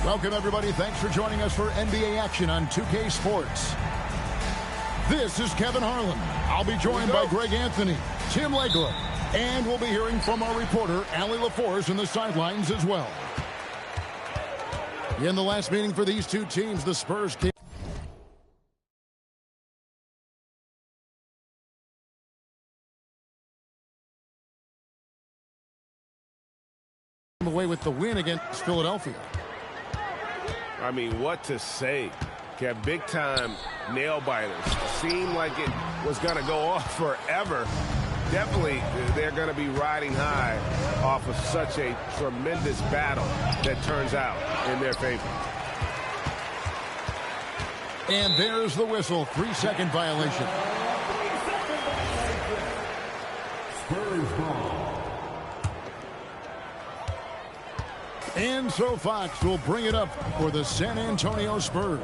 Welcome, everybody. Thanks for joining us for NBA action on 2K Sports. This is Kevin Harlan. I'll be joined by Greg Anthony, Tim Legler, and we'll be hearing from our reporter, Allie LaForce, in the sidelines as well. In the last meeting for these two teams, the Spurs came away with the win against Philadelphia. I mean, what to say? Kev, big-time nail-biters. Seemed like it was going to go off forever. Definitely, they're going to be riding high off of such a tremendous battle that turns out in their favor. And there's the whistle. 3-second violation. Spurs ball. And so Fox will bring it up for the San Antonio Spurs.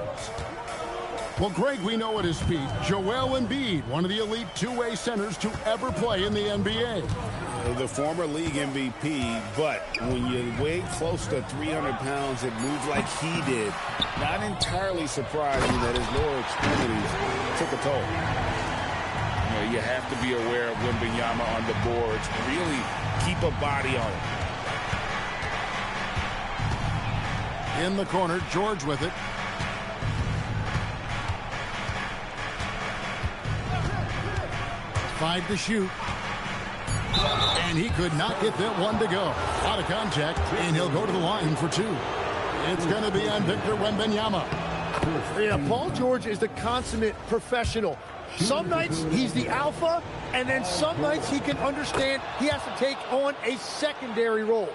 Well, Greg, we know at his peak, Joel Embiid, one of the elite two-way centers to ever play in the NBA. The former league MVP, but when you weigh close to 300 pounds and move like he did, not entirely surprising that his lower extremities took a toll. You have to be aware of Wembanyama on the boards. Really keep a body on it. In the corner, George with it. Five to shoot. And he could not get that one to go. Out of contact, and he'll go to the line for two. It's going to be on Victor Wembanyama. Yeah, Paul George is the consummate professional. Some nights he's the alpha, and then some nights he can understand he has to take on a secondary role.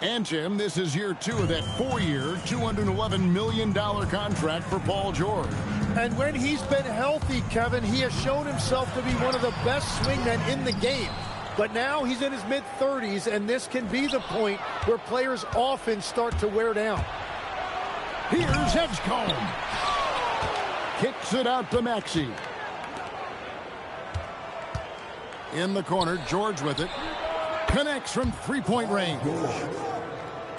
And, Jim, this is year two of that 4-year, $211 million contract for Paul George. And when he's been healthy, Kevin, he has shown himself to be one of the best swingmen in the game. But now he's in his mid-30s, and this can be the point where players often start to wear down. Here's Edgecombe. Kicks it out to Maxey. In the corner, George with it. Connects from three-point range.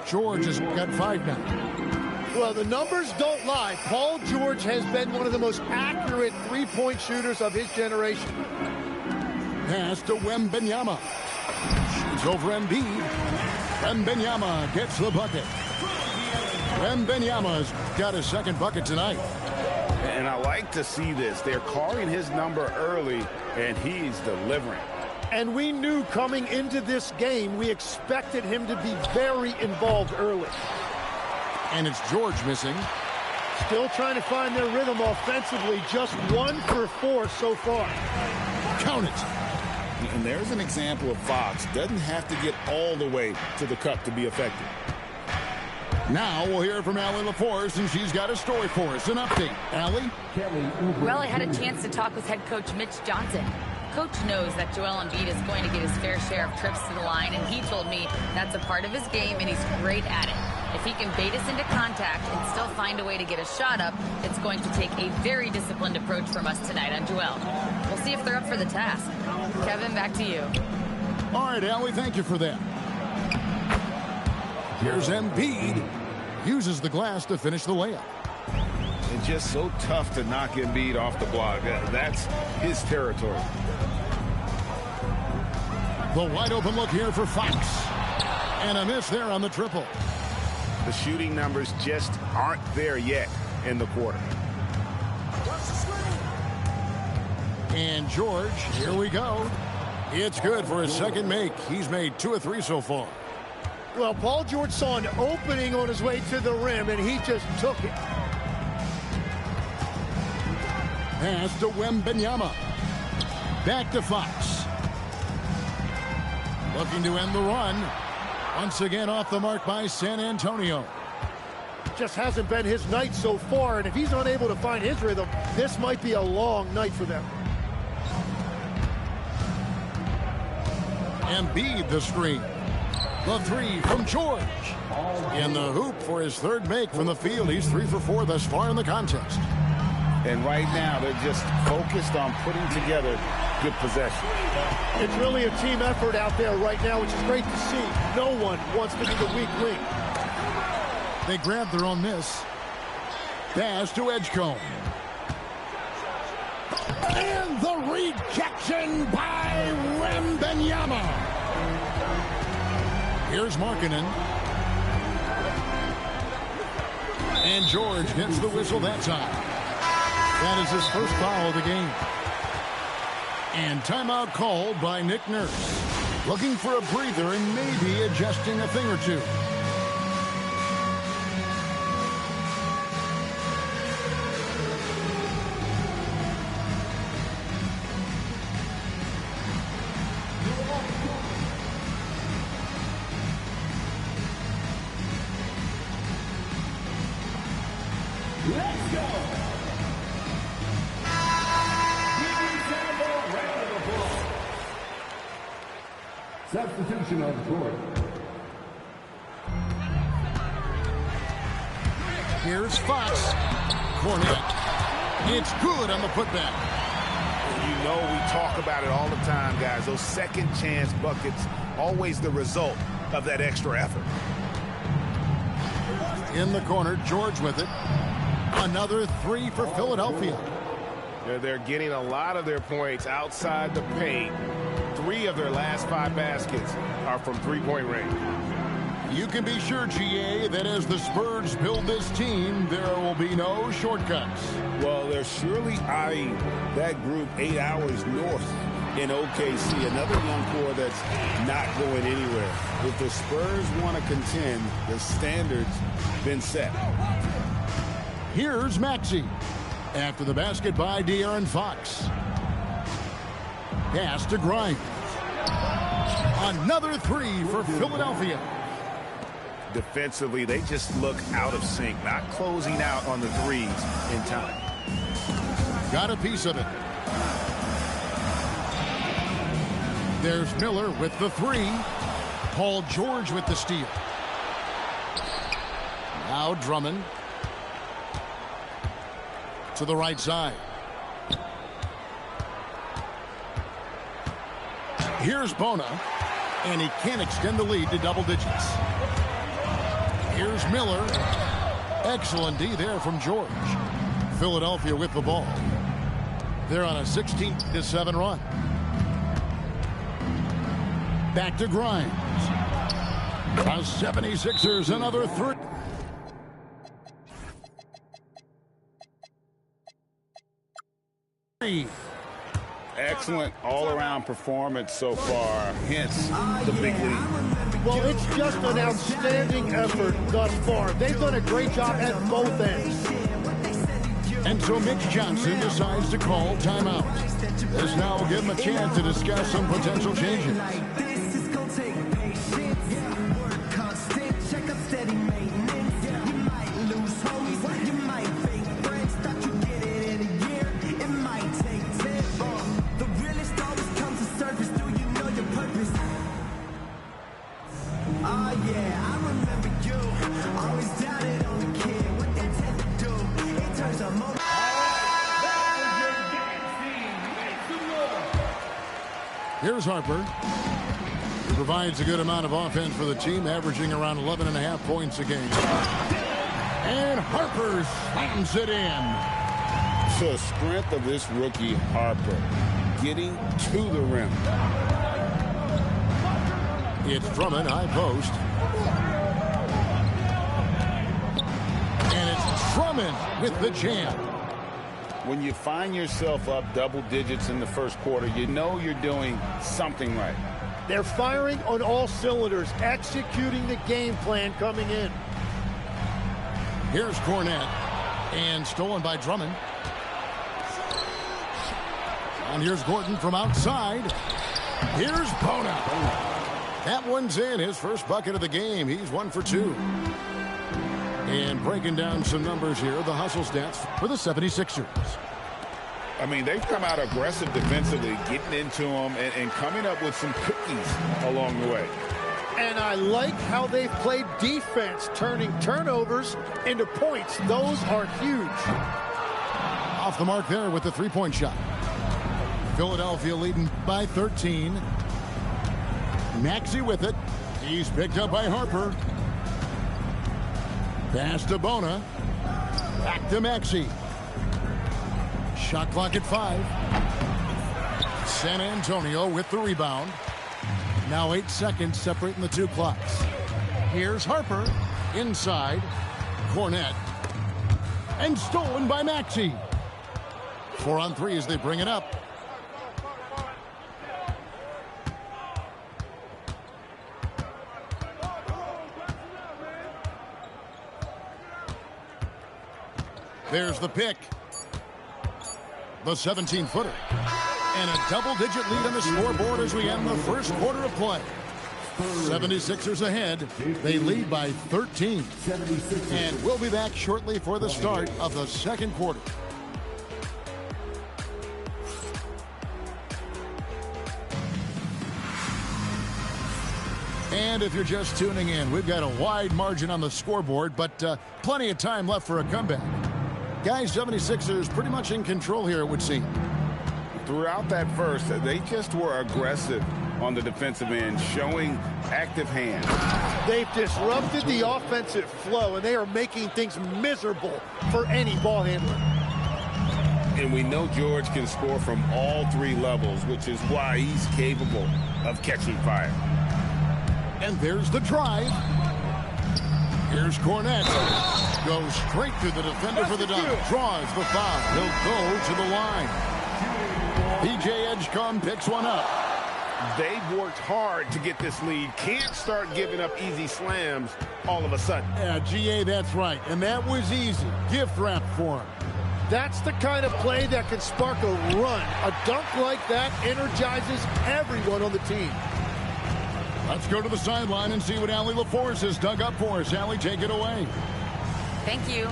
George has got 5 now. Well, the numbers don't lie. Paul George has been one of the most accurate three-point shooters of his generation. Pass to Wembanyama. Shoots over Embiid. Wembanyama gets the bucket. Wembanyama's got his second bucket tonight. And I like to see this. They're calling his number early, and he's delivering. And we knew coming into this game, we expected him to be very involved early. And it's George missing. Still trying to find their rhythm offensively. Just 1 for 4 so far. Count it. And there's an example of Fox. Doesn't have to get all the way to the cup to be effective. Now we'll hear from Allie LaForce, and she's got a story for us. An update. Allie? Well, I had a chance to talk with head coach Mitch Johnson. Coach knows that Joel Embiid is going to get his fair share of trips to the line, and he told me that's a part of his game, and he's great at it. If he can bait us into contact and still find a way to get a shot up, it's going to take a very disciplined approach from us tonight on Joel. We'll see if they're up for the task. Kevin, back to you. All right, Allie, thank you for that. Here's Embiid. Uses the glass to finish the layup. It's just so tough to knock Embiid off the block. That's his territory. The wide open look here for Fox. And a miss there on the triple. The shooting numbers just aren't there yet in the quarter. And George, here we go. It's good for his second make. He's made 2 of 3 so far. Well, Paul George saw an opening on his way to the rim, and he just took it. Pass to Wembanyama. Back to Fox. Looking to end the run. Once again off the mark by San Antonio. Just hasn't been his night so far, and if he's unable to find his rhythm, this might be a long night for them. Embiid the screen. The 3 from George. In the hoop for his third make from the field. He's 3 for 4 thus far in the contest. And right now, they're just focused on putting together good possession. It's really a team effort out there right now, which is great to see. No one wants to be the weak link. They grab their own miss. Pass to Edgecombe. And the rejection by Wembanyama. Here's Markkanen. And George gets the whistle that time. That is his first foul of the game. And timeout called by Nick Nurse. Looking for a breather and maybe adjusting a thing or two. Let's go! Substitution on the court. Here's Fox. Cornette. It's good on the putback. You know we talk about it all the time, guys. Those second chance buckets, always the result of that extra effort. In the corner, George with it. Another three for Philadelphia. They're getting a lot of their points outside the paint. 3 of their last 5 baskets are from three-point range. You can be sure, GA, that as the Spurs build this team, there will be no shortcuts. Well, they're surely eyeing that group 8 hours north in OKC. Another young core that's not going anywhere. If the Spurs want to contend, the standard's been set. Here's Maxey. After the basket by De'Aaron Fox. Pass to Grimes. Another three for Philadelphia. Defensively, they just look out of sync, not closing out on the threes in time. Got a piece of it. There's Miller with the three. Paul George with the steal. Now Drummond. To the right side. Here's Bona, and he can't extend the lead to double digits. Here's Miller. Excellent D there from George. Philadelphia with the ball. They're on a 16-7 run. Back to Grimes. The 76ers, another three. Excellent all-around performance so far, hence the big lead. Well, it's just an outstanding effort thus far. They've done a great job at both ends. And so Mitch Johnson decides to call timeout. This now will give him a chance to discuss some potential changes. Here's Harper. He provides a good amount of offense for the team, averaging around 11.5 points a game. And Harper slams it in. The strength of this rookie, Harper, getting to the rim. It's Drummond, high post. And it's Drummond with the jam. When you find yourself up double digits in the first quarter, you know you're doing something right. They're firing on all cylinders, executing the game plan coming in. Here's Cornette. And stolen by Drummond. And here's Gordon from outside. Here's Bona. That one's in, his first bucket of the game. He's 1 for 2. And breaking down some numbers here, the hustle stats for the 76ers. I mean, they've come out aggressive defensively, getting into them and coming up with some cookies along the way. And I like how they've played defense, turning turnovers into points. Those are huge. Off the mark there with the three-point shot. Philadelphia leading by 13. Maxey with it. He's picked up by Harper. Pass to Bona. Back to Maxey. Shot clock at 5. San Antonio with the rebound. Now 8 seconds separating the two clocks. Here's Harper. Inside. Cornette. And stolen by Maxey. 4 on 3 as they bring it up. There's the pick. The 17-footer. And a double-digit lead on the scoreboard as we end the first quarter of play. 76ers ahead. They lead by 13. And we'll be back shortly for the start of the second quarter. And if you're just tuning in, we've got a wide margin on the scoreboard, but plenty of time left for a comeback. Guys, 76ers pretty much in control here, it would seem. Throughout that first, they just were aggressive on the defensive end, showing active hands. They've disrupted the offensive flow, and they are making things miserable for any ball handler. And we know George can score from all 3 levels, which is why he's capable of catching fire. And there's the drive. Here's Cornette. Goes straight through the defender for the dunk. Draws the foul. He'll go to the line. P.J. Edgecombe picks one up. They've worked hard to get this lead. Can't start giving up easy slams all of a sudden. Yeah, G.A., that's right. And that was easy. Gift wrap for him. That's the kind of play that can spark a run. A dunk like that energizes everyone on the team. Let's go to the sideline and see what Allie LaForce has dug up for us. Allie, take it away. Thank you.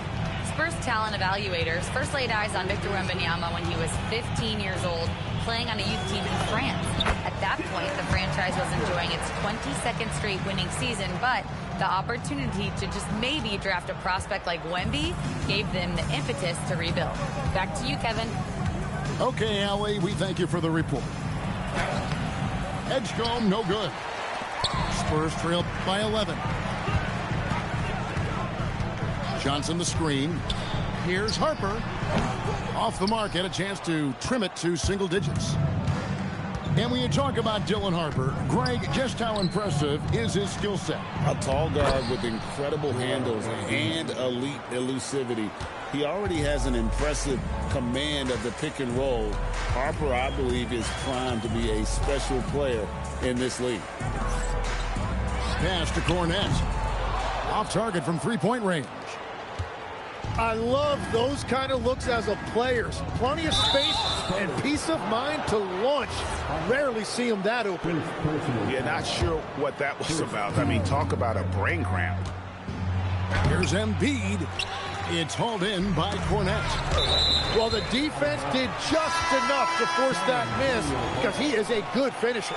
Spurs talent evaluators first laid eyes on Victor Wembanyama when he was 15 years old, playing on a youth team in France. At that point, the franchise was enjoying its 22nd straight winning season, but the opportunity to just maybe draft a prospect like Wemby gave them the impetus to rebuild. Back to you, Kevin. Okay, Allie, we thank you for the report. Edgecombe, no good. Spurs trail by 11. Johnson the screen. Here's Harper. Off the mark, had a chance to trim it to single digits. And when you talk about Dylan Harper, Greg, just how impressive is his skill set? A tall guard with incredible handles and elite elusivity. He already has an impressive command of the pick and roll. Harper, I believe, is primed to be a special player in this league. Pass to Cornette. Off target from three-point range. I love those kind of looks as a player. Plenty of space and peace of mind to launch. Rarely see him that open. Yeah, not sure what that was about. I mean, talk about a brain cramp. Here's Embiid. It's hauled in by Cornette. Well, the defense did just enough to force that miss because he is a good finisher.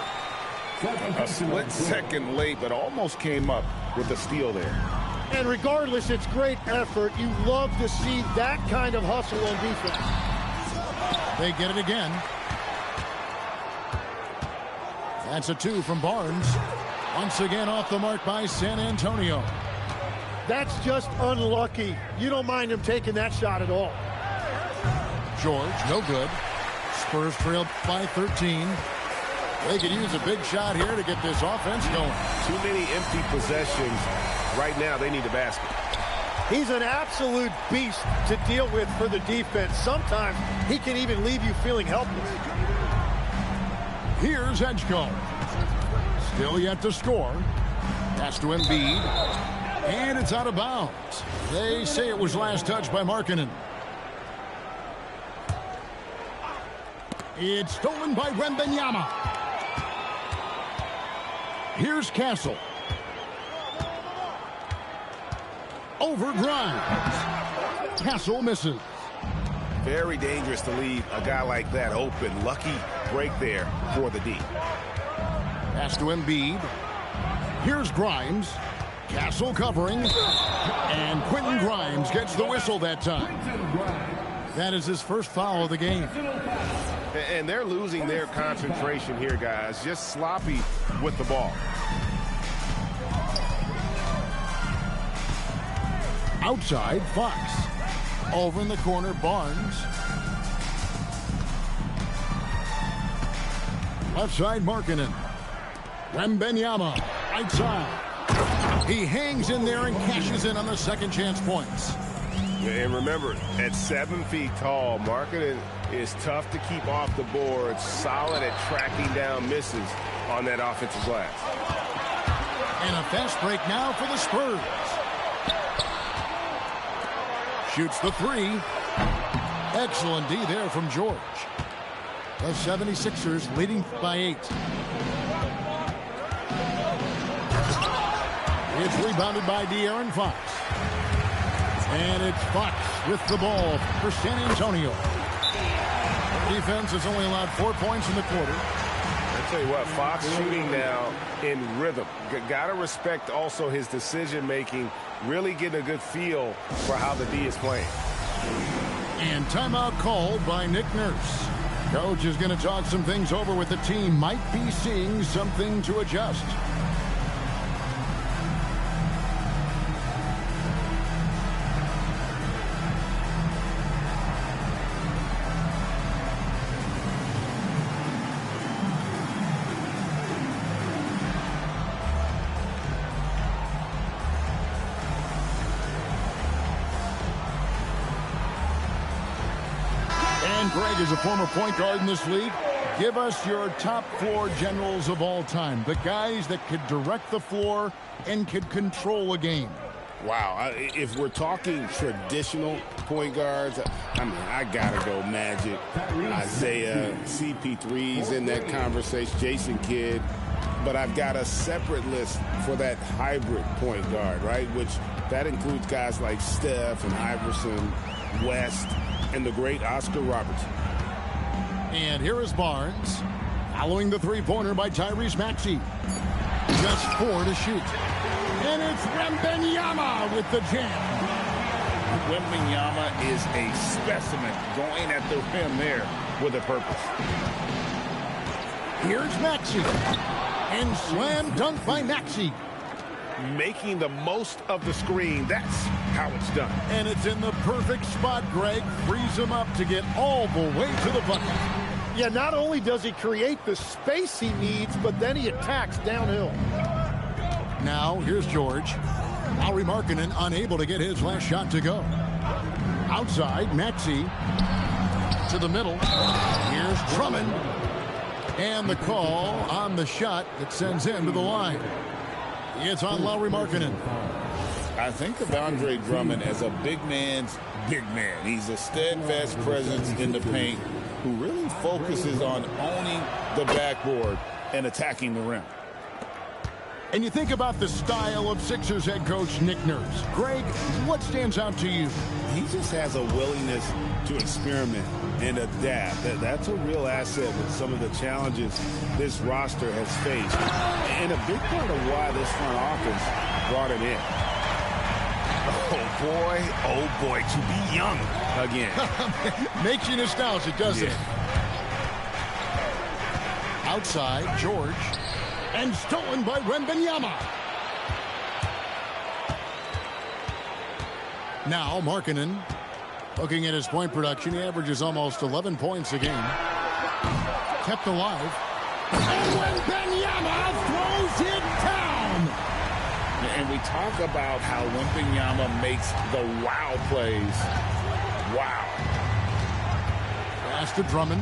A split second late, but almost came up with a steal there. And regardless, it's great effort. You love to see that kind of hustle on defense. They get it again. That's a 2 from Barnes. Once again off the mark by San Antonio. That's just unlucky. You don't mind him taking that shot at all. George, no good. Spurs trail by 13. They could use a big shot here to get this offense going. Too many empty possessions. Right now, they need a basket. He's an absolute beast to deal with for the defense. Sometimes he can even leave you feeling helpless. Here's Edgecombe. Still yet to score. Pass to Embiid. And it's out of bounds. They say it was last touched by Markkanen. It's stolen by Wembanyama. Here's Castle. Over Grimes. Castle misses. Very dangerous to leave a guy like that open. Lucky break there for the D. Pass to Embiid. Here's Grimes. Castle covering. And Quentin Grimes gets the whistle that time. That is his first foul of the game. And they're losing their concentration here, guys. Just sloppy with the ball. Outside, Fox. Over in the corner, Barnes. Left side, Markkanen. Wembanyama, right side. He hangs in there and cashes in on the second chance points. And remember, at 7 feet tall, Markkanen is tough to keep off the board, solid at tracking down misses on that offensive glass. And a fast break now for the Spurs. Shoots the three. Excellent D there from George. The 76ers leading by 8. It's rebounded by De'Aaron Fox. And it's Fox with the ball for San Antonio. The defense has only allowed 4 points in the quarter. I tell you what, Fox shooting now in rhythm. Got to respect also his decision-making, really getting a good feel for how the D is playing. And timeout called by Nick Nurse. Coach is going to talk some things over with the team. Might be seeing something to adjust. And Greg is a former point guard in this league. Give us your top 4 generals of all time. The guys that could direct the floor and could control a game. Wow. If we're talking traditional point guards, I mean, I got to go Magic, Isaiah, CP3's in that conversation, Jason Kidd. But I've got a separate list for that hybrid point guard, right? Which that includes guys like Steph and Iverson, West, and the great Oscar Robertson. And here is Barnes, following the three-pointer by Tyrese Maxey. Just 4 to shoot. And it's Wembanyama with the jam. Wembanyama is a specimen going at the rim there with a purpose. Here's Maxey. And slam dunk by Maxey. Making the most of the screen. That's how it's done. And it's in the perfect spot, Greg. Frees him up to get all the way to the bucket. Yeah, not only does he create the space he needs, but then he attacks downhill. Now, here's George. Lauri Markkanen unable to get his last shot to go. Outside, Maxey to the middle. Here's Drummond. And the call on the shot that sends him to the line. It's on Lauri Markkanen. I think of Andre Drummond as a big man's big man. He's a steadfast presence in the paint who really focuses on owning the backboard and attacking the rim. And you think about the style of Sixers head coach Nick Nurse. Greg, what stands out to you? He just has a willingness to experiment and adapt. That's a real asset with some of the challenges this roster has faced. And a big part of why this front office brought him in. Oh boy, to be young again. Makes you nostalgic, doesn't it? Outside, George. And stolen by Wembanyama. Now, Markkanen, looking at his point production, he averages almost 11 points a game. Kept alive. And Wembanyama throws it down. And we talk about how Wembanyama makes the wow plays. Wow. Pass to Drummond.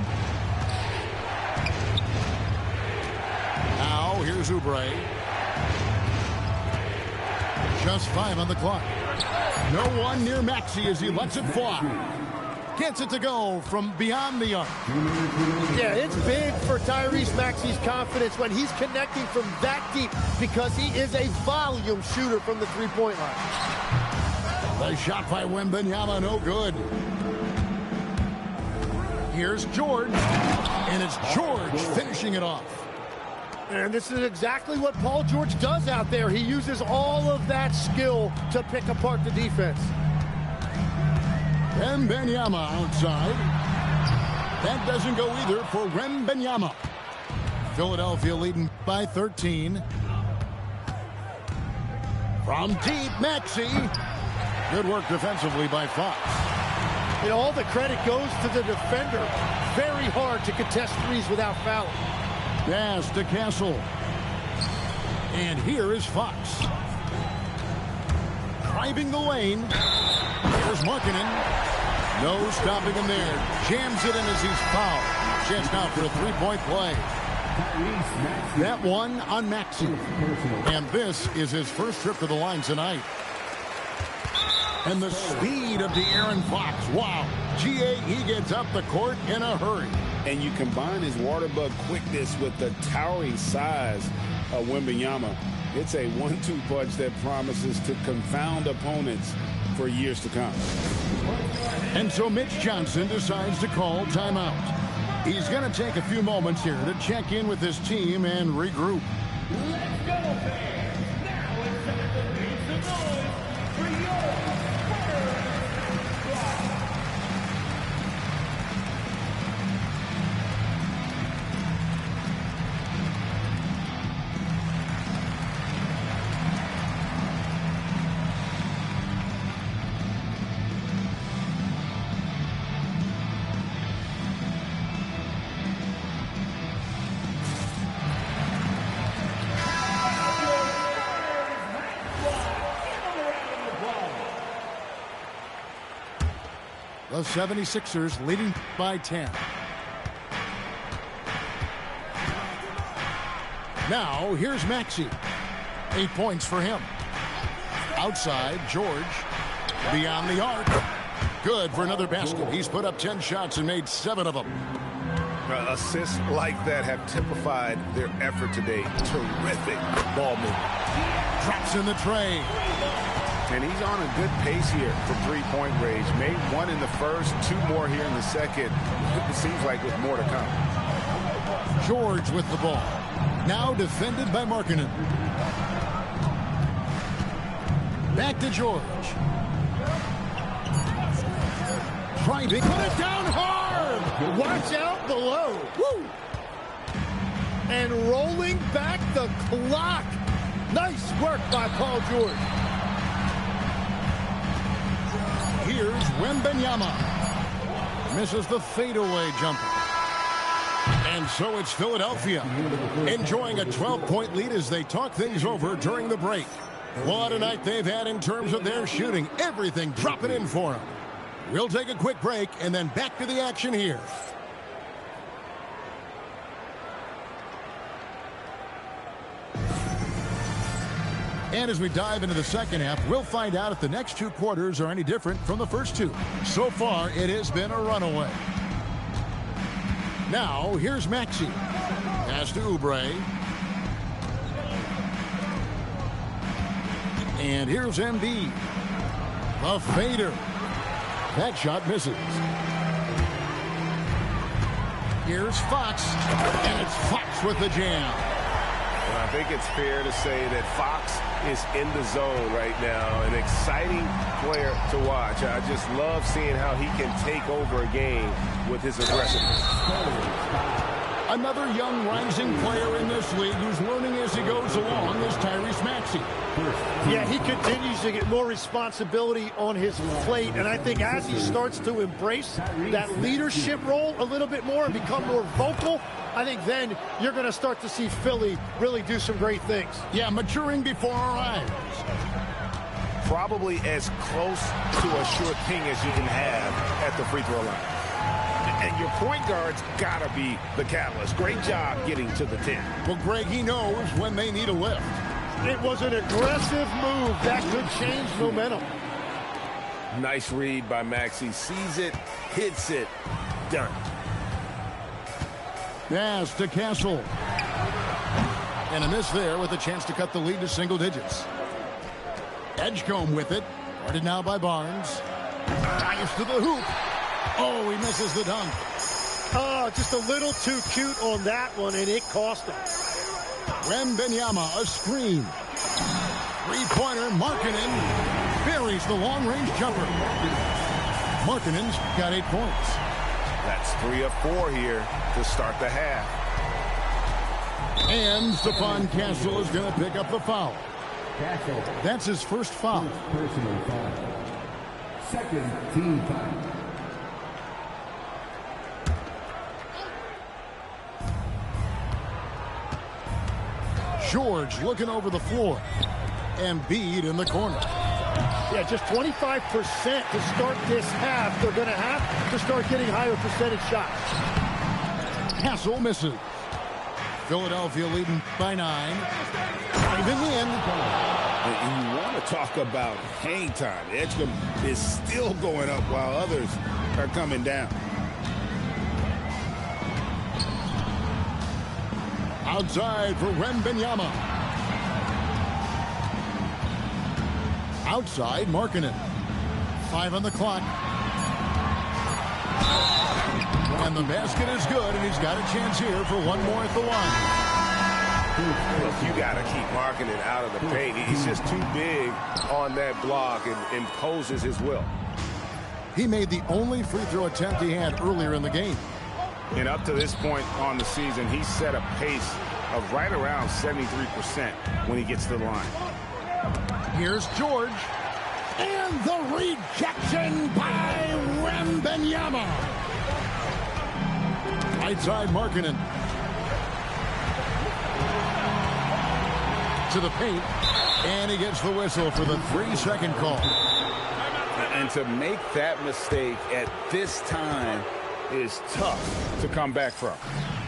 Now, here's Oubre. Just 5 on the clock. No one near Maxey as he lets it fly. Gets it to go from beyond the arc. Yeah, it's big for Tyrese Maxey's confidence when he's connecting from that deep because he is a volume shooter from the three-point line. The shot by Wembanyama, no good. Here's George. And it's George finishing it off. And this is exactly what Paul George does out there. He uses all of that skill to pick apart the defense. Wembanyama outside. That doesn't go either for Wembanyama. Philadelphia leading by 13. From deep, Maxey. Good work defensively by Fox. And all the credit goes to the defender. Very hard to contest threes without fouling. Pass to Castle. And here is Fox. Driving the lane. Here's Markkanen. No stopping him there. Jams it in as he's fouled. Chance now for a three-point play. That one on Maxey. And this is his first trip to the line tonight. And the speed of De'Aaron Fox. Wow. GA, he gets up the court in a hurry. And you combine his water bug quickness with the towering size of Wembanyama. It's a 1-2 punch that promises to confound opponents for years to come. And so Mitch Johnson decides to call timeout. He's going to take a few moments here to check in with his team and regroup. Let's go, fans! Now it's time to make some noise for your Spurs! The 76ers leading by 10. Now, here's Maxey. 8 points for him. Outside, George. Beyond the arc. Good for another basket. He's put up 10 shots and made 7 of them. Assists like that have typified their effort today. Terrific ball movement. Drops in the tray. And he's on a good pace here for three-point range. Made 1 in the first, 2 more here in the second. It seems like with more to come. George with the ball. Now defended by Markkanen. Back to George. Driving. Put it down hard. Watch out below. Woo! And rolling back the clock. Nice work by Paul George. Here's Wembanyama. Misses the fadeaway jumper. And so it's Philadelphia enjoying a 12-point lead as they talk things over during the break. What a night they've had in terms of their shooting. Everything dropping in for them. We'll take a quick break and then back to the action here. And as we dive into the second half, we'll find out if the next 2 quarters are any different from the first 2. So far, it has been a runaway. Now, here's Maxey. Pass to Oubre. And here's Embiid. The fader. That shot misses. Here's Fox. And it's Fox with the jam. Well, I think it's fair to say that Fox is in the zone right now. An exciting player to watch. I just love seeing how he can take over a game with his aggressiveness. Another young rising player in this league who's learning as he goes along is Tyrese Maxey. Yeah, he continues to get more responsibility on his plate, and I think as he starts to embrace that leadership role a little bit more and become more vocal, I think then you're going to start to see Philly really do some great things. Yeah, maturing before our eyes. Probably as close to a sure thing as you can have at the free throw line. And your point guard's got to be the catalyst. Great job getting to the 10. Well, Greg, he knows when they need a lift. It was an aggressive move that could change momentum. Nice read by Maxey. Sees it, hits it, done. Pass to Castle. And a miss there with a chance to cut the lead to single digits. Edgecombe with it. Guarded now by Barnes. Drives to the hoop. Oh, he misses the dunk. Oh, just a little too cute on that one, and it cost him. Wembanyama, a screen. Three-pointer, Markkanen buries the long-range jumper. Markkanen's got 8 points. That's 3 of 4 here to start the half. And Stephon Castle is going to pick up the foul. That's his first foul. Second team time. George looking over the floor. Embiid in the corner. Yeah, just 25% to start this half. They're going to have to start getting higher percentage shots. Hassel misses. Philadelphia leading by 9. Driving in. And you want to talk about hang time. Edgecombe is still going up while others are coming down. Outside for Wembanyama. Outside, Markkanen. 5 on the clock. And the basket is good, and he's got a chance here for one more at the line. Look, you got to keep Markkanen out of the paint. He's just too big on that block and imposes his will. He made the only free throw attempt he had earlier in the game. And up to this point on the season, he's set a pace of right around 73% when he gets to the line. Here's George. And the rejection by Wembanyama. Right side, Markkanen. To the paint. And he gets the whistle for the 3-second call. And to make that mistake at this time is tough to come back from.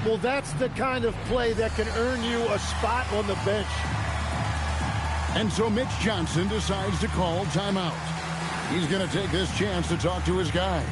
Well, that's the kind of play that can earn you a spot on the bench. And so Mitch Johnson decides to call timeout. He's going to take this chance to talk to his guys.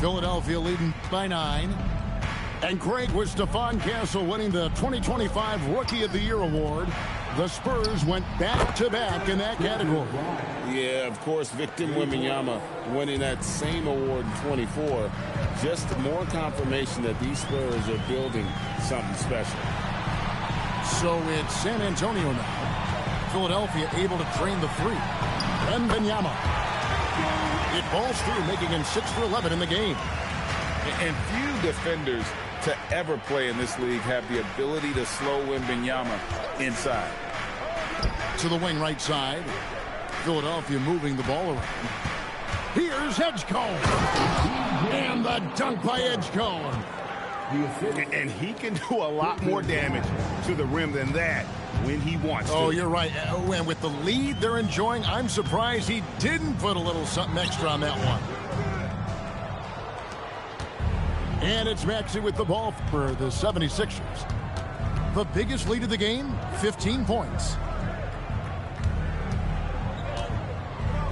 Philadelphia leading by 9. And Craig, with Stephon Castle winning the 2025 Rookie of the Year award, the Spurs went back-to-back in that category. Yeah, of course, Victor Wembanyama winning that same award in 24. Just more confirmation that these Spurs are building something special. So it's San Antonio now. Philadelphia able to drain the 3. Wembanyama. It balls through, making him 6 for 11 in the game. And few defenders to ever play in this league have the ability to slow Wembanyama inside. To the wing right side. Philadelphia moving the ball around. Here's Edgecombe. And the dunk by Edgecombe. And he can do a lot more damage to the rim than that when he wants to. Oh, you're right. And with the lead they're enjoying, I'm surprised he didn't put a little something extra on that one. And it's Maxey with the ball for the 76ers. The biggest lead of the game, 15 points.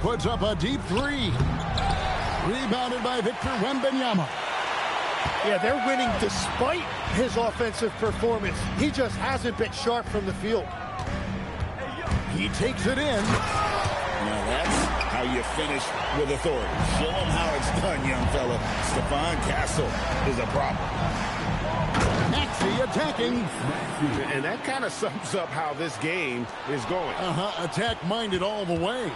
Puts up a deep 3. Rebounded by Victor Wembanyama. Yeah, they're winning despite his offensive performance. He just hasn't been sharp from the field. He takes it in. Now that's how you finish with authority. Show him how it's done, young fella. Stephon Castle is a problem. Maxey attacking. And that kind of sums up how this game is going. Attack-minded all the way.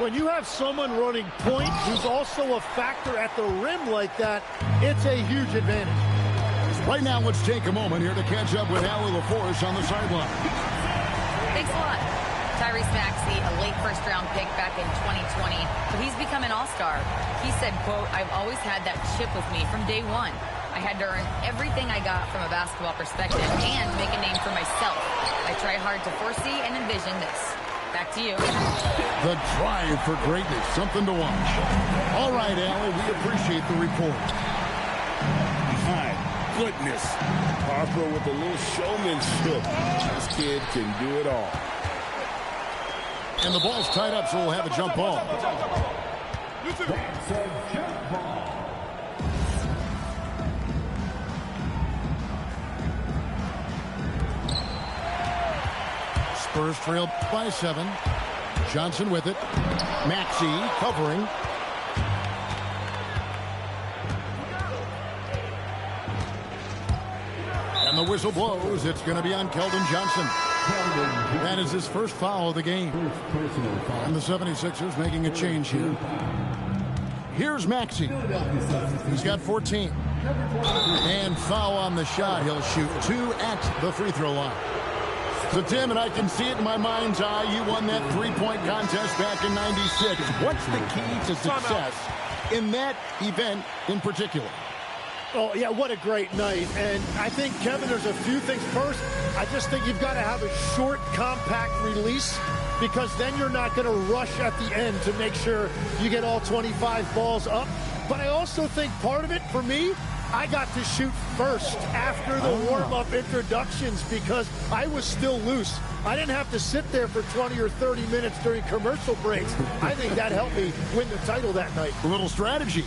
When you have someone running point who's also a factor at the rim like that, it's a huge advantage. Right now, let's take a moment here to catch up with Allie LaForce on the sideline. Thanks a lot. Tyrese Maxey, a late first-round pick back in 2020, but he's become an all-star. He said, quote, "I've always had that chip with me from day one. I had to earn everything I got from a basketball perspective and make a name for myself. I tried hard to foresee and envision this." Back to you. The drive for greatness, something to watch. All right, Allie, we appreciate the report. My goodness. Harper with a little showmanship. This kid can do it all. And the ball's tied up, so we'll have a jump ball. Spurs trailed by 7. Johnson with it. Maxey covering. whistle blows. It's going to be on Keldon Johnson. That is his first foul of the game. And the 76ers making a change here. Here's Maxey. He's got 14. And foul on the shot. He'll shoot 2 at the free throw line. So, Tim, and I can see it in my mind's eye, you won that three-point contest back in '96. What's the key to success in that event in particular? Oh, yeah, what a great night. And I think, Kevin, there's a few things. First, I just think you've got to have a short, compact release, because then you're not going to rush at the end to make sure you get all 25 balls up. But I also think part of it, for me, I got to shoot first after the warm-up introductions because I was still loose. I didn't have to sit there for 20 or 30 minutes during commercial breaks. I think that helped me win the title that night. A little strategy.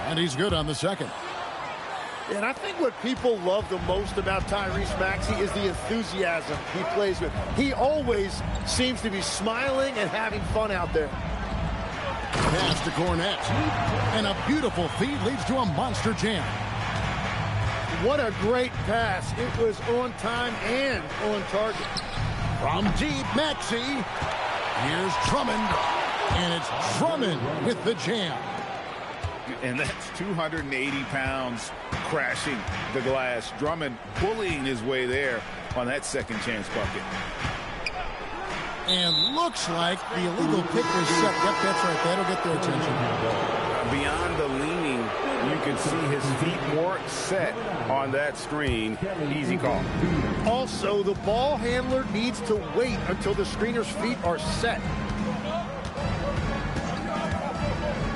And he's good on the second. And I think what people love the most about Tyrese Maxey is the enthusiasm he plays with. He always seems to be smiling and having fun out there. Pass to Cornette. And a beautiful feed leads to a monster jam. What a great pass. It was on time and on target. From deep, Maxey. Here's Drummond. And it's Drummond with the jam. And that's 280 pounds crashing the glass. Drummond bullying his way there on that second chance bucket. And looks like the illegal pick was set. Yep, that's right. That'll get their attention. Beyond the leaning, you can see his feet more set on that screen. Easy call. Also, the ball handler needs to wait until the screener's feet are set.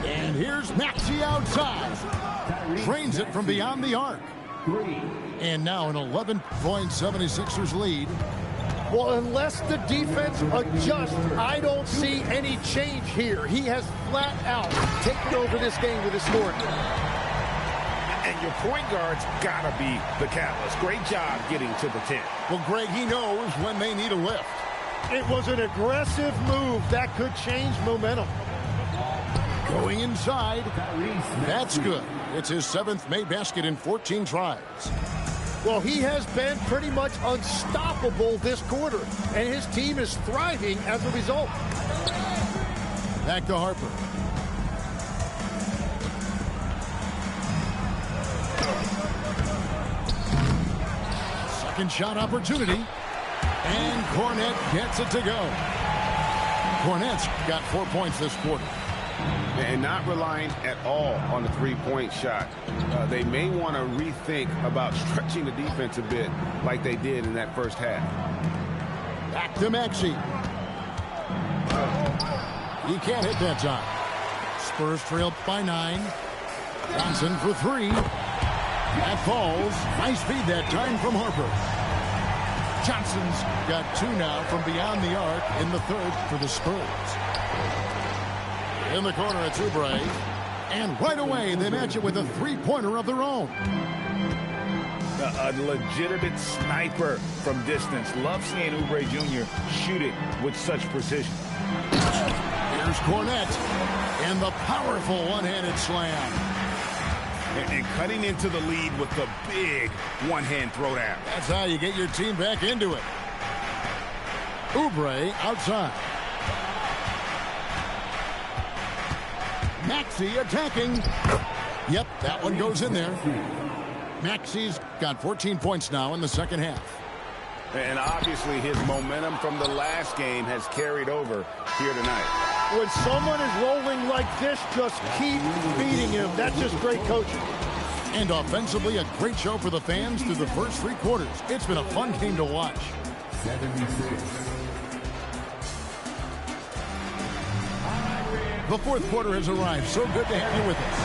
And here's Maxey outside. Drains it from beyond the arc. And now an 11-point 76ers lead. Well, unless the defense adjusts, I don't see any change here. He has flat out taken over this game with his scoring. And your point guard's got to be the catalyst. Great job getting to the 10. Well, Greg, he knows when they need a lift. It was an aggressive move that could change momentum. Going inside. That's good. It's his 7th made basket in 14 tries. Well, he has been pretty much unstoppable this quarter, and his team is thriving as a result. Back to Harper. Second shot opportunity. And Cornette gets it to go. Cornette's got 4 points this quarter. And not relying at all on the three-point shot. They may want to rethink about stretching the defense a bit like they did in that first half. Back to Maxey. He can't hit that time. Spurs trail by 9. Johnson for 3. That falls. Nice feed that time from Harper. Johnson's got 2 now from beyond the arc in the third for the Spurs. In the corner, it's Oubre. And right away, they match it with a three-pointer of their own. A legitimate sniper from distance. Love seeing Oubre Jr. shoot it with such precision. Here's Cornette. And the powerful one-handed slam. And cutting into the lead with the big one-hand throwdown. That's how you get your team back into it. Oubre outside. Maxey attacking. Yep, that one goes in there. Maxey's got 14 points now in the second half. And obviously his momentum from the last game has carried over here tonight. When someone is rolling like this, just keep feeding him. That's just great coaching. And offensively, a great show for the fans through the first 3 quarters. It's been a fun game to watch. 76. The 4th quarter has arrived. So good to have you with us.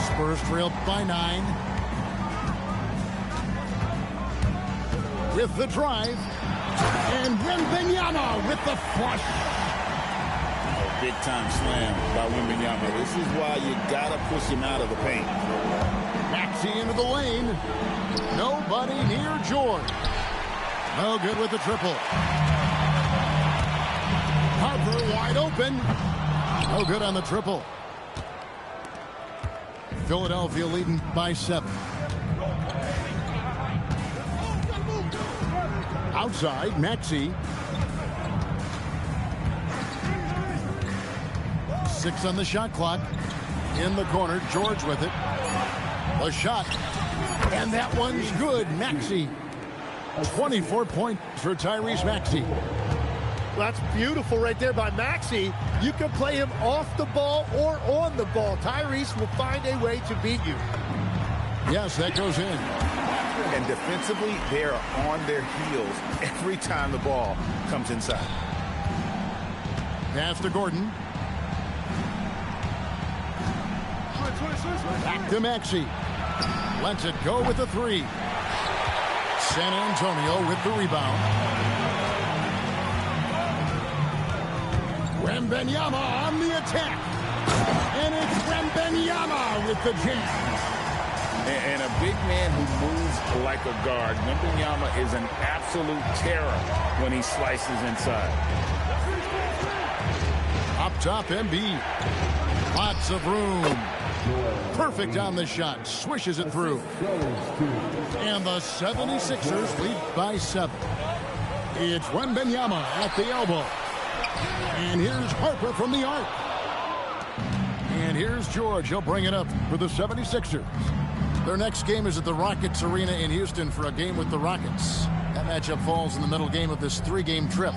Spurs trailed by 9. With the drive. And Wembanyama with the flush. Big-time slam by Wembanyama. This is why you got to push him out of the paint. Maxey into the lane. Nobody near George. No good with the triple. Harper wide open. No good on the triple. Philadelphia leading by 7. Outside, Maxey. 6 on the shot clock. In the corner, George with it. The shot. And that one's good. Maxey. 24 points for Tyrese Maxey. Well, that's beautiful right there by Maxey. You can play him off the ball or on the ball. Tyrese will find a way to beat you. Yes, that goes in. And defensively, they're on their heels every time the ball comes inside. Pass to Gordon. Back to Maxey. Lets it go with the 3. San Antonio with the rebound. Wembanyama on the attack. And it's Wembanyama with the jam. And a big man who moves like a guard. Wembanyama is an absolute terror when he slices inside. Up top, Embiid. Lots of room. Perfect on the shot. Swishes it through. And the 76ers lead by 7. It's Wembanyama at the elbow. And here's Harper from the arc. And here's George. He'll bring it up for the 76ers. Their next game is at the Rockets Arena in Houston for a game with the Rockets. That matchup falls in the middle game of this 3-game trip.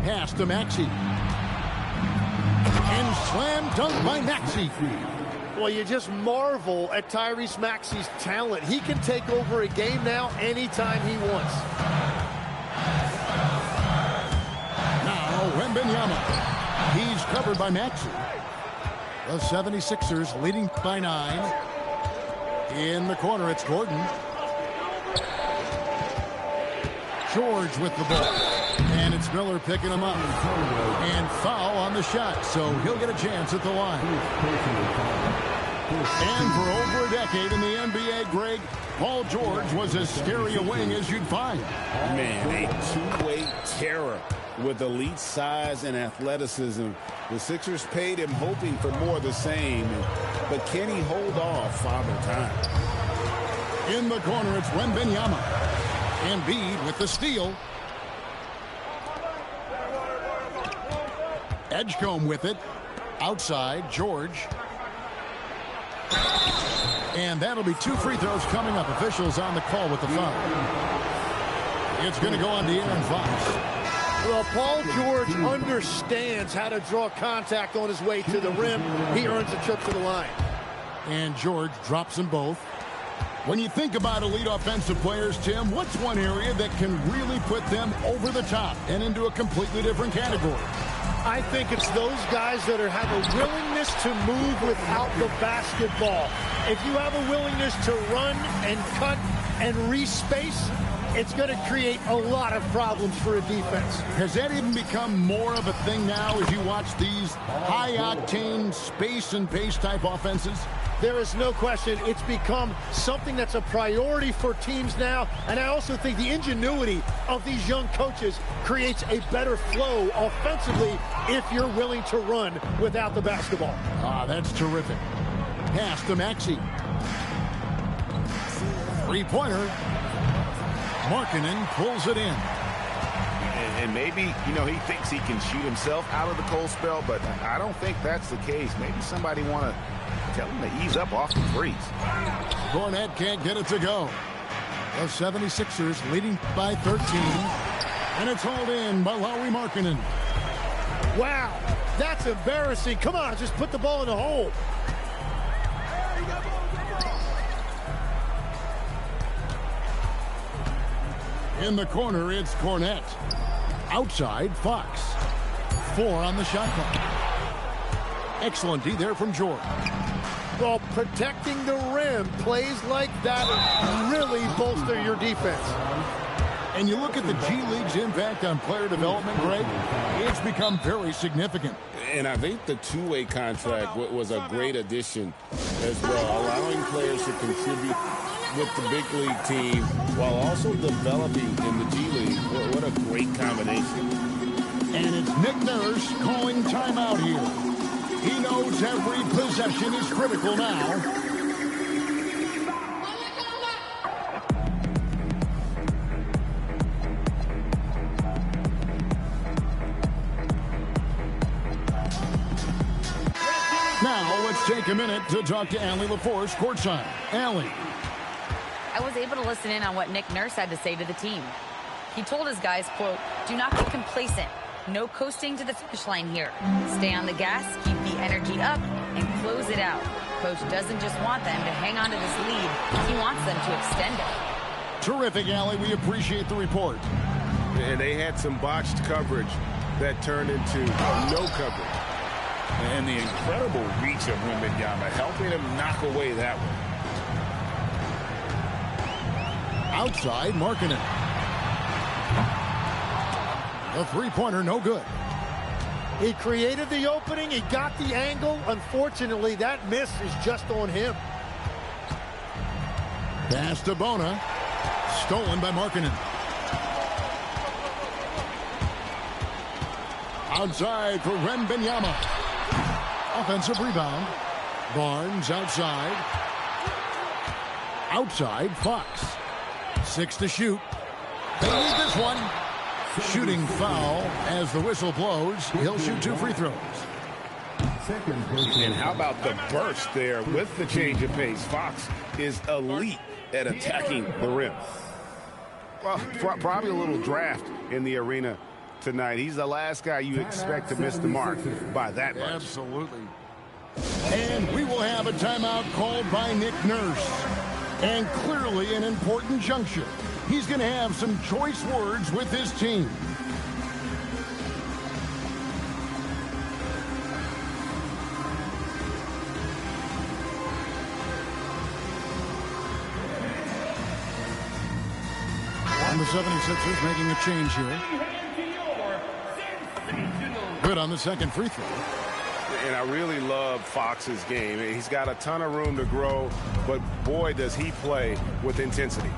Pass to Maxey. And slam dunk by Maxey. Well, you just marvel at Tyrese Maxey's talent. He can take over a game now anytime he wants. Now, Wembanyama. He's covered by Maxey. The 76ers leading by 9. In the corner, it's Gordon. George with the ball. And it's Miller picking him up. And foul on the shot, so he'll get a chance at the line. And for over a decade in the NBA, Greg, Paul George was as scary a wing as you'd find. Man, a two-way terror with elite size and athleticism. The Sixers paid him hoping for more of the same, but can he hold off Father Time? In the corner, it's Wembanyama. Embiid with the steal. Edgecombe with it. Outside, George. And that'll be 2 free throws coming up. Officials on the call with the foul. It's going to go on to Aaron Fox. Well, Paul George understands how to draw contact on his way to the rim. He earns a trip to the line. And George drops them both. When you think about elite offensive players, Tim, what's one area that can really put them over the top and into a completely different category? I think it's those guys that have a willingness to move without the basketball. If you have a willingness to run and cut and respace, it's going to create a lot of problems for a defense. Has that even become more of a thing now as you watch these high-octane space and pace type offenses? There is no question it's become something that's a priority for teams now. And I also think the ingenuity of these young coaches creates a better flow offensively if you're willing to run without the basketball. Ah, that's terrific. Pass to Maxey. Three-pointer. Markkanen pulls it in. And maybe, he thinks he can shoot himself out of the cold spell, but I don't think that's the case. Maybe somebody want to tell him to ease up off the threes. Cornette can't get it to go. The 76ers leading by 13. And it's hauled in by Lauri Markkanen. Wow, that's embarrassing. Come on, just put the ball in the hole. In the corner, it's Cornette. Outside, Fox. 4 on the shot clock. Excellent D there from Jordan. Well, protecting the rim, plays like that really bolster your defense. And you look at the G League's impact on player development, Greg, it's become very significant. And I think the two-way contract was a great addition as well, allowing players to contribute with the big league team while also developing in the G League. What a great combination. And it's Nick Nurse calling timeout here. He knows every possession is critical now. Now let's take a minute to talk to Allie LaForce courtside. Allie. I was able to listen in on what Nick Nurse had to say to the team. He told his guys, quote, "Do not get complacent. No coasting to the finish line here. Stay on the gas, keep the energy up, and close it out. Coach doesn't just want them to hang on to this lead. He wants them to extend it." Terrific, Allie. We appreciate the report. And they had some botched coverage that turned into no coverage. And the incredible reach of Wembanyama, helping him knock away that one. Outside, Markkanen. The three-pointer, no good. He created the opening. He got the angle. Unfortunately, that miss is just on him. Pass to Bona. Stolen by Markkanen. Outside for Wembanyama. Offensive rebound. Barnes outside. Outside, Fox. 6 to shoot. They need this one. Shooting foul as the whistle blows. He'll shoot 2 free throws. And how about the burst there with the change of pace? Fox is elite at attacking the rim. Well, probably a little draft in the arena tonight. He's the last guy you expect to miss the mark by that much. Absolutely. And we will have a timeout called by Nick Nurse. And clearly an important juncture. He's going to have some choice words with his team. And the 76ers making a change here. Good on the second free throw. And I really love Fox's game. He's got a ton of room to grow, but boy, does he play with intensity.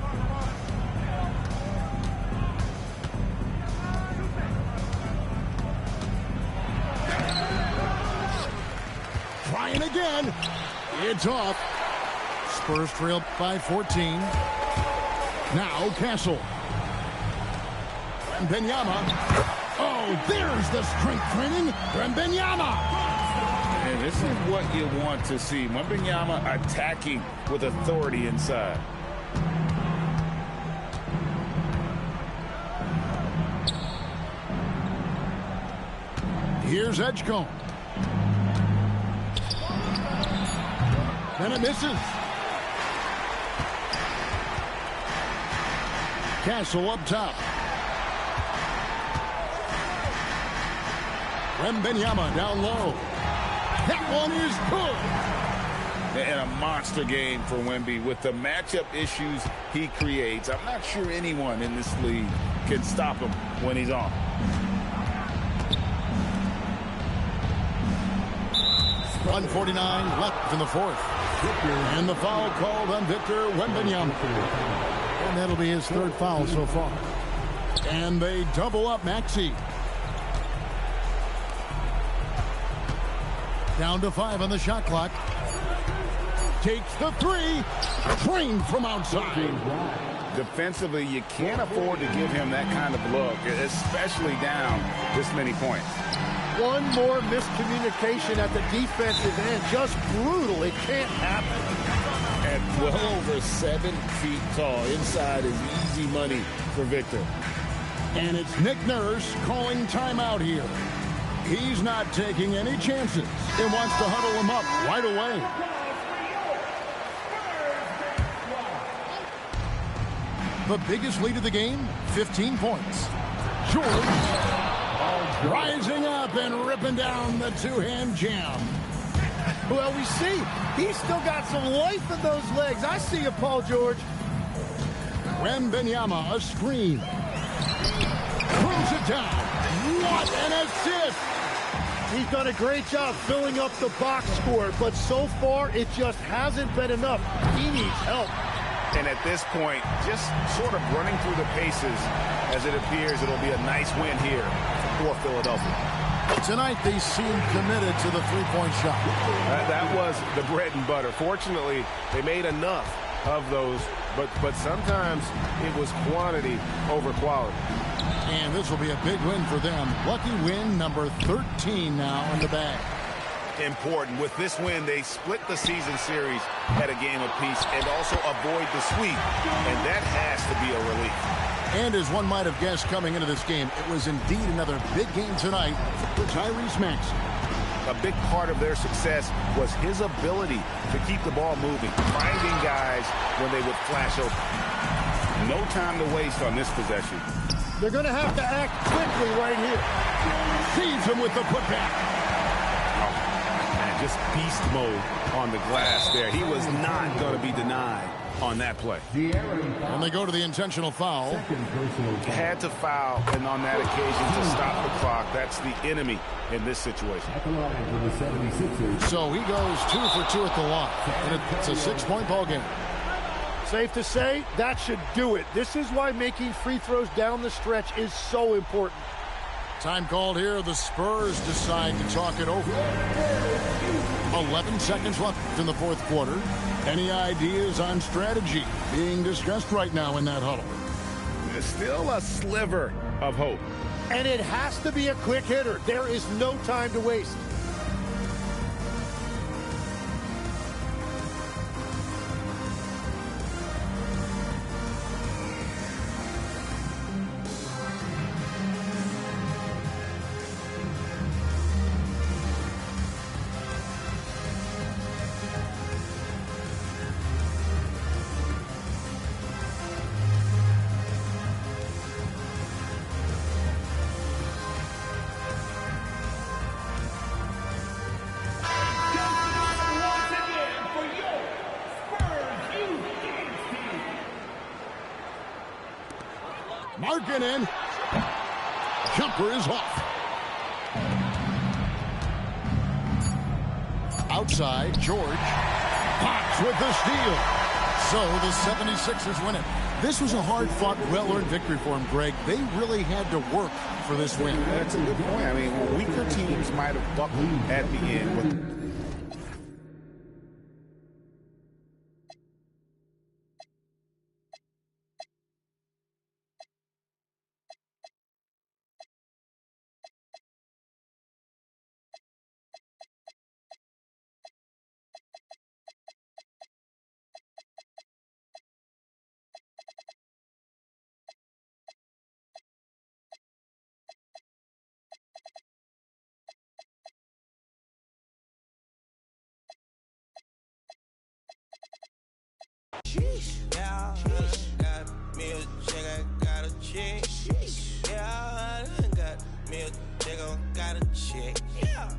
Trying again. It's off. Spurs trail by 14. Now Castle. Wembanyama. Oh, there's the strength training. Wembanyama. And this is what you want to see. Wembanyama attacking with authority inside. Here's Edgecombe. And it misses. Castle up top. Wembanyama down low. That one is good. And a monster game for Wemby with the matchup issues he creates. I'm not sure anyone in this league can stop him when he's on. .149 left in the fourth. And the foul called on Victor Wembanyama. And that'll be his third foul so far. And they double up Maxey. Down to 5 on the shot clock. Takes the 3. Trained from outside. Defensively, you can't afford to give him that kind of look, especially down this many points. One more miscommunication at the defensive end. Just brutal. It can't happen. And Well over 7 feet tall. Inside is easy money for Victor. And it's Nick Nurse calling timeout here. He's not taking any chances and wants to huddle him up right away. The biggest lead of the game, 15 points. George rising up and ripping down the two-hand jam. Well, we see he's still got some life in those legs. I see you, Paul George. Wembanyama, a screen. Brings it down. What an assist! He's done a great job filling up the box score, but so far it just hasn't been enough. He needs help. And at this point, just sort of running through the paces, as it appears it'll be a nice win here for Philadelphia. Tonight they seem committed to the three-point shot. That was the bread and butter. Fortunately, they made enough of those, but sometimes it was quantity over quality. And this will be a big win for them. Lucky win number 13 now in the bag. Important. With this win, they split the season series at a game apiece and also avoid the sweep. And that has to be a relief. And as one might have guessed coming into this game, it was indeed another big game tonight for Tyrese Maxey. A big part of their success was his ability to keep the ball moving, finding guys when they would flash open. No time to waste on this possession. They're going to have to act quickly right here. Feeds him with the putback. Just beast mode on the glass there. He was not going to be denied on that play. And they go to the intentional foul. Had to foul, and on that occasion to stop the clock. That's the enemy in this situation. So he goes 2 for 2 at the line, and it's a 6-point ball game. Safe to say, that should do it. This is why making free throws down the stretch is so important. Time called here. The Spurs decide to talk it over. 11 seconds left in the fourth quarter. Any ideas on strategy being discussed right now in that huddle? There's still a sliver of hope. And it has to be a quick hitter. There is no time to waste. Marking in. Jumper is off. Outside, George. Pops with the steal. So the 76ers win it. This was a hard-fought, well-earned victory for them, Greg. They really had to work for this win. That's a good point. I mean, weaker teams might have buckled at the end, but Yeah, got me a check, I got a check. Yeah, I got me a check, I got a check. Yeah.